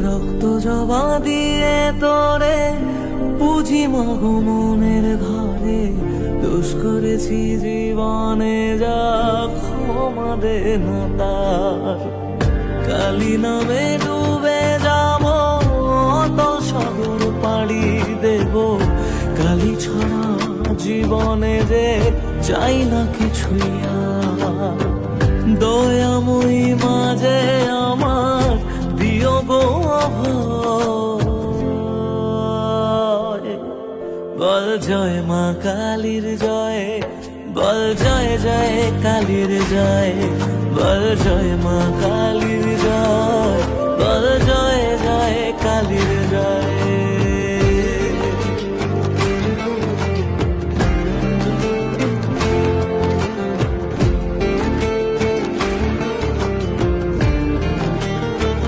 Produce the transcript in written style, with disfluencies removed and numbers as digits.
রক্ত জবা দিয়ে তোরে বুঝি মাগো মনের ঘরে দোষ করেছি জীবনে, যা ক্ষমা দে না তার। কালী নামে ডুবে যাব অতল সাগর পাড়ি দেব, কালী ছাড়া জীবনে যে চাই না কিছুই আর। দয়াময়ী মাঝে আমার দিও গো অভয়। বল জয় মা কালীর জয়, বল জয় জয় কালীর জয়, বল জয় মা কালীর